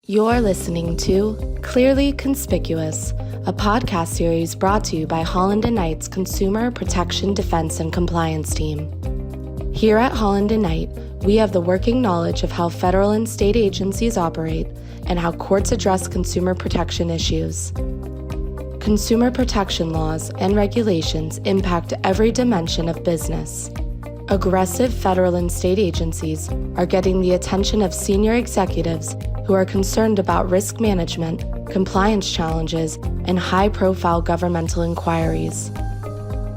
You're listening to Clearly Conspicuous, a podcast series brought to you by Holland & Knight's Consumer Protection Defense and Compliance Team. Here at Holland & Knight, we have the working knowledge of how federal and state agencies operate and how courts address consumer protection issues. Consumer protection laws and regulations impact every dimension of business. Aggressive federal and state agencies are getting the attention of senior executives who are concerned about risk management, compliance challenges, and high-profile governmental inquiries.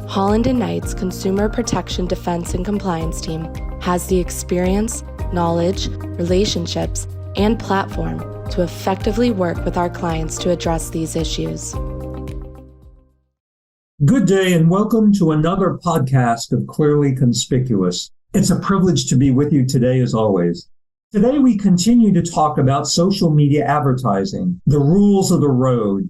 Holland & Knight's Consumer Protection Defense and Compliance Team has the experience, knowledge, relationships, and platform to effectively work with our clients to address these issues. Good day and welcome to another podcast of Clearly Conspicuous. It's a privilege to be with you today as always. Today we continue to talk about social media advertising, the rules of the road.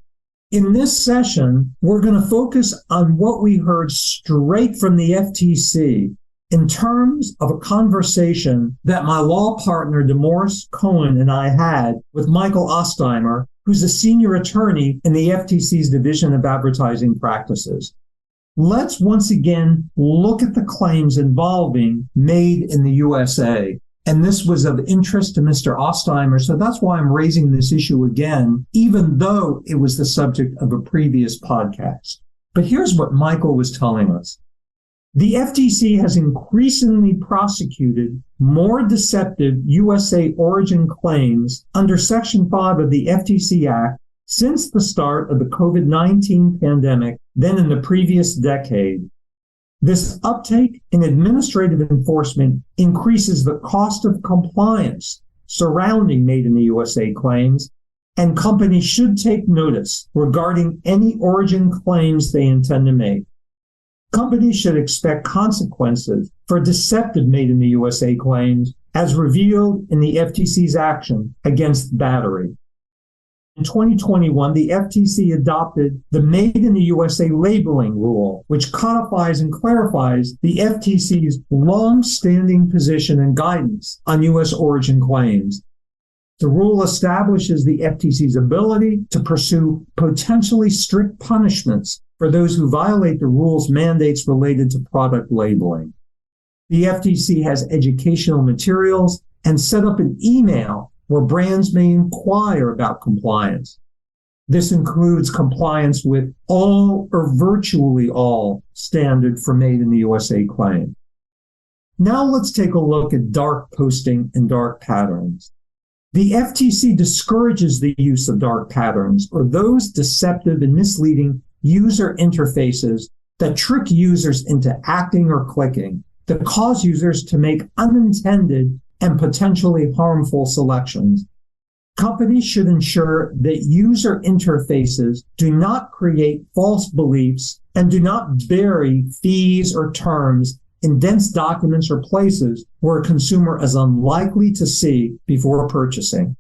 In this session, we're going to focus on what we heard straight from the FTC in terms of a conversation that my law partner, DeMorris Cohen, and I had with Michael Ostheimer, who's a senior attorney in the FTC's Division of Advertising Practices. Let's once again look at the claims involving Made in the USA. And this was of interest to Mr. Ostheimer, so that's why I'm raising this issue again, even though it was the subject of a previous podcast. But here's what Michael was telling us. The FTC has increasingly prosecuted more deceptive USA origin claims under Section 5 of the FTC Act since the start of the COVID-19 pandemic than in the previous decade. This uptake in administrative enforcement increases the cost of compliance surrounding Made in the USA claims, and companies should take notice regarding any origin claims they intend to make. Companies should expect consequences for deceptive Made in the USA claims as revealed in the FTC's action against battery. In 2021, the FTC adopted the Made in the USA labeling rule, which codifies and clarifies the FTC's long-standing position and guidance on U.S. origin claims. The rule establishes the FTC's ability to pursue potentially strict punishments for those who violate the rule's mandates related to product labeling. The FTC has educational materials and set up an email where brands may inquire about compliance. This includes compliance with all or virtually all standard for Made in the USA claim. Now let's take a look at dark posting and dark patterns. The FTC discourages the use of dark patterns or those deceptive and misleading user interfaces that trick users into acting or clicking, that cause users to make unintended and potentially harmful selections. Companies should ensure that user interfaces do not create false beliefs and do not bury fees or terms in dense documents or places where a consumer is unlikely to see before purchasing.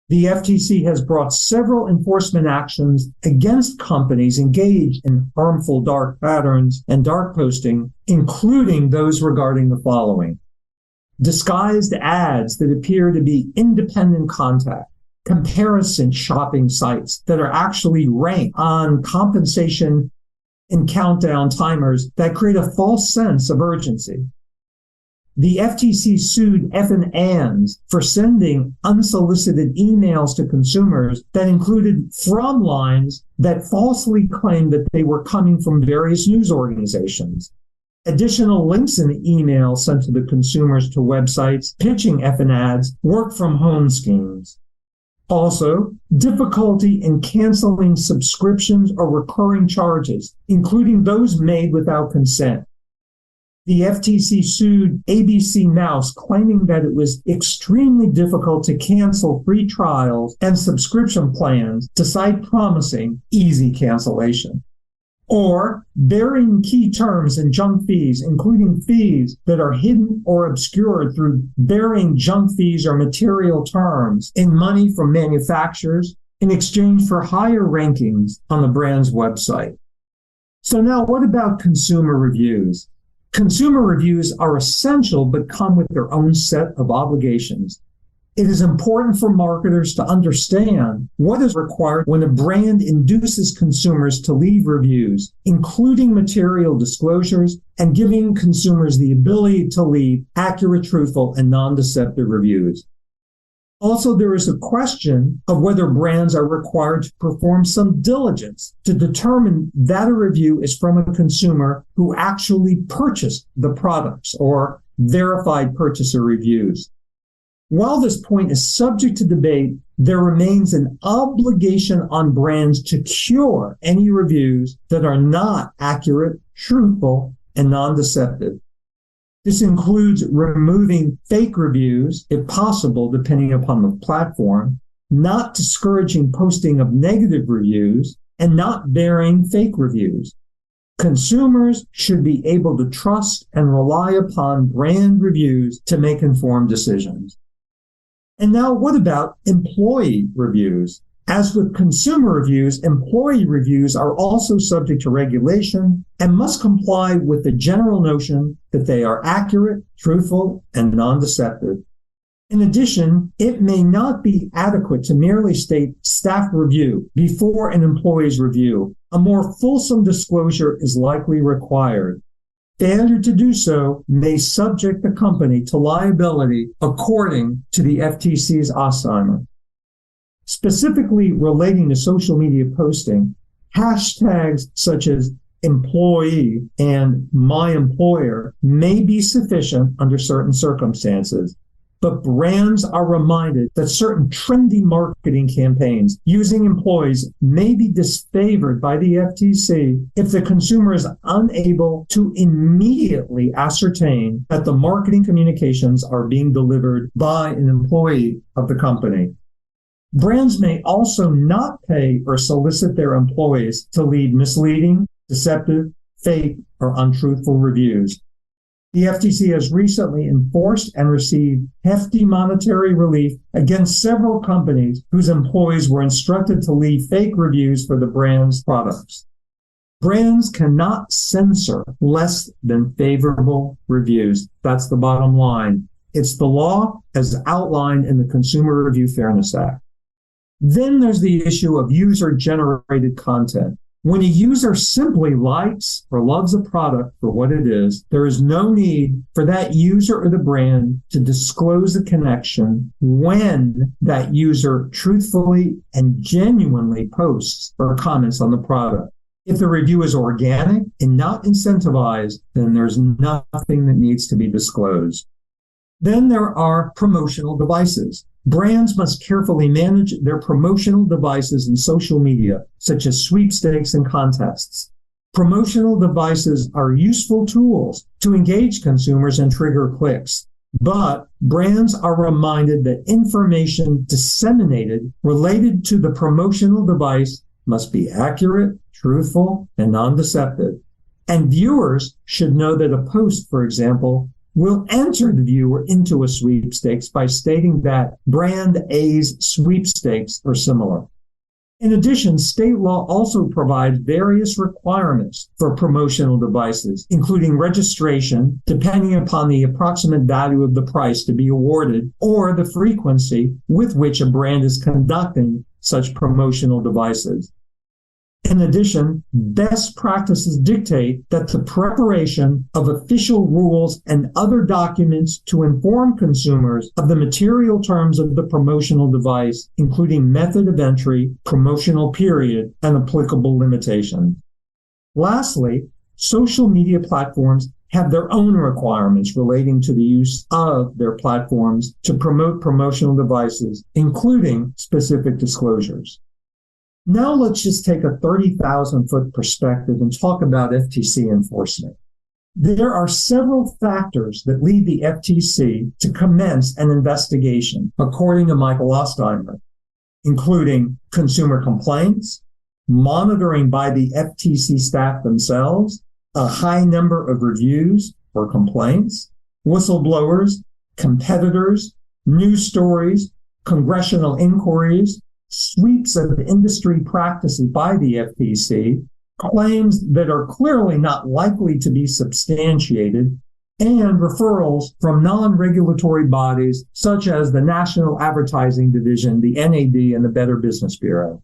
The FTC has brought several enforcement actions against companies engaged in harmful dark patterns and dark posting, including those regarding the following: disguised ads that appear to be independent contact, comparison shopping sites that are actually ranked on compensation and countdown timers that create a false sense of urgency. The FTC sued F&Ans for sending unsolicited emails to consumers that included from lines that falsely claimed that they were coming from various news organizations. Additional links in the email sent to the consumers to websites pitching F&Ads work-from-home schemes. Also, difficulty in canceling subscriptions or recurring charges, including those made without consent. The FTC sued ABC Mouse, claiming that it was extremely difficult to cancel free trials and subscription plans despite promising easy cancellation. Or burying key terms in junk fees, including fees that are hidden or obscured through burying junk fees or material terms in money from manufacturers in exchange for higher rankings on the brand's website. So now what about consumer reviews? Consumer reviews are essential but come with their own set of obligations. It is important for marketers to understand what is required when a brand induces consumers to leave reviews, including material disclosures and giving consumers the ability to leave accurate, truthful, and non-deceptive reviews. Also, there is a question of whether brands are required to perform some diligence to determine that a review is from a consumer who actually purchased the products or verified purchaser reviews. While this point is subject to debate, there remains an obligation on brands to cure any reviews that are not accurate, truthful, and non-deceptive. This includes removing fake reviews, if possible, depending upon the platform, not discouraging posting of negative reviews, and not bearing fake reviews. Consumers should be able to trust and rely upon brand reviews to make informed decisions. And now, what about employee reviews? As with consumer reviews, employee reviews are also subject to regulation and must comply with the general notion that they are accurate, truthful, and non-deceptive. In addition, it may not be adequate to merely state staff review before an employee's review. A more fulsome disclosure is likely required. Failure to do so may subject the company to liability according to the FTC's Alzheimer. Specifically relating to social media posting, hashtags such as employee and my employer may be sufficient under certain circumstances, but brands are reminded that certain trendy marketing campaigns using employees may be disfavored by the FTC if the consumer is unable to immediately ascertain that the marketing communications are being delivered by an employee of the company. Brands may also not pay or solicit their employees to leave misleading, deceptive, fake, or untruthful reviews. The FTC has recently enforced and received hefty monetary relief against several companies whose employees were instructed to leave fake reviews for the brand's products. Brands cannot censor less than favorable reviews. That's the bottom line. It's the law as outlined in the Consumer Review Fairness Act. Then there's the issue of user-generated content. When a user simply likes or loves a product for what it is, there is no need for that user or the brand to disclose the connection when that user truthfully and genuinely posts or comments on the product. If the review is organic and not incentivized, then there's nothing that needs to be disclosed. Then there are promotional devices. Brands must carefully manage their promotional devices in social media, such as sweepstakes and contests. Promotional devices are useful tools to engage consumers and trigger clicks, but brands are reminded that information disseminated related to the promotional device must be accurate, truthful, and non-deceptive. And viewers should know that a post, for example, will enter the viewer into a sweepstakes by stating that brand A's sweepstakes are similar. In addition, state law also provides various requirements for promotional devices, including registration, depending upon the approximate value of the price to be awarded, or the frequency with which a brand is conducting such promotional devices. In addition, best practices dictate that the preparation of official rules and other documents to inform consumers of the material terms of the promotional device, including method of entry, promotional period, and applicable limitations. Lastly, social media platforms have their own requirements relating to the use of their platforms to promote promotional devices, including specific disclosures. Now let's just take a 30,000-foot perspective and talk about FTC enforcement. There are several factors that lead the FTC to commence an investigation, according to Michael Ostheimer, including consumer complaints, monitoring by the FTC staff themselves, a high number of reviews or complaints, whistleblowers, competitors, news stories, congressional inquiries, sweeps of industry practices by the FTC, claims that are clearly not likely to be substantiated, and referrals from non-regulatory bodies such as the National Advertising Division, the NAD, and the Better Business Bureau.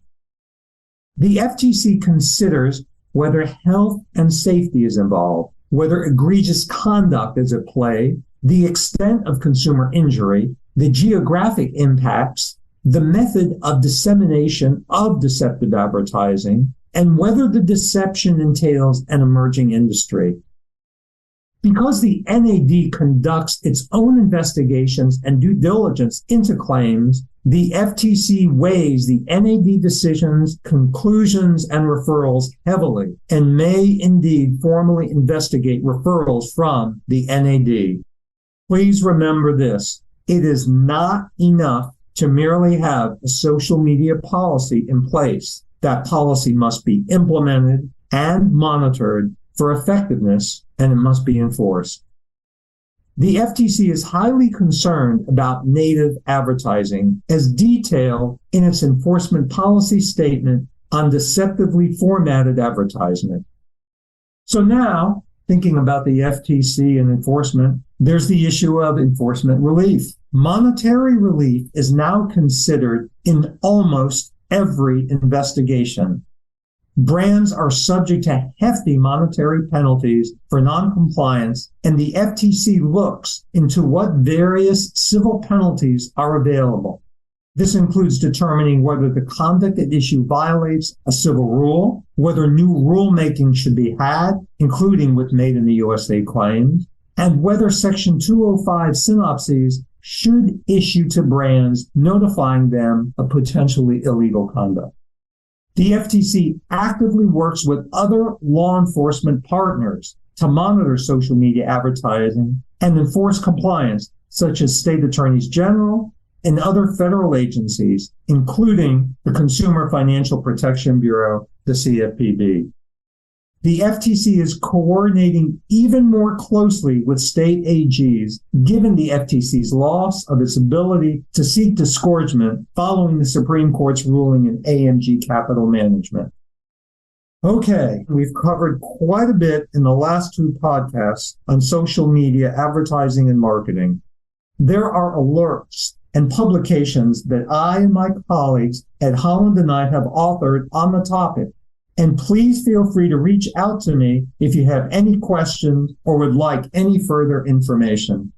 The FTC considers whether health and safety is involved, whether egregious conduct is at play, the extent of consumer injury, the geographic impacts, the method of dissemination of deceptive advertising, and whether the deception entails an emerging industry. Because the NAD conducts its own investigations and due diligence into claims, the FTC weighs the NAD decisions, conclusions, and referrals heavily and may indeed formally investigate referrals from the NAD. Please remember this: it is not enough to merely have a social media policy in place. That policy must be implemented and monitored for effectiveness, and it must be enforced. The FTC is highly concerned about native advertising, as detailed in its enforcement policy statement on deceptively formatted advertisement. So now, thinking about the FTC and enforcement, there's the issue of enforcement relief. Monetary relief is now considered in almost every investigation. Brands are subject to hefty monetary penalties for noncompliance, and the FTC looks into what various civil penalties are available. This includes determining whether the conduct at issue violates a civil rule, whether new rulemaking should be had, including with Made in the USA claims, and whether Section 205 synopses should issue to brands notifying them of potentially illegal conduct. The FTC actively works with other law enforcement partners to monitor social media advertising and enforce compliance, such as state attorneys general and other federal agencies, including the Consumer Financial Protection Bureau, the CFPB. The FTC is coordinating even more closely with state AGs, given the FTC's loss of its ability to seek disgorgement following the Supreme Court's ruling in AMG Capital Management. Okay, we've covered quite a bit in the last two podcasts on social media advertising and marketing. There are alerts and publications that I and my colleagues at Holland & Knight have authored on the topic. And please feel free to reach out to me if you have any questions or would like any further information.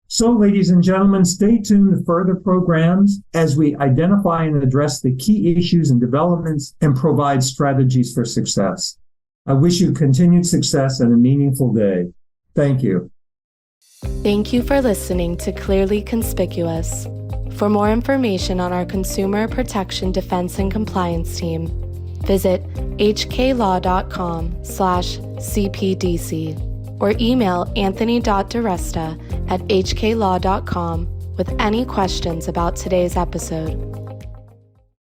So, ladies and gentlemen, stay tuned to further programs as we identify and address the key issues and developments and provide strategies for success. I wish you continued success and a meaningful day. Thank you. Thank you for listening to Clearly Conspicuous. For more information on our Consumer Protection Defense and Compliance team, visit hklaw.com/CPDC or email anthony.diresta@hklaw.com with any questions about today's episode.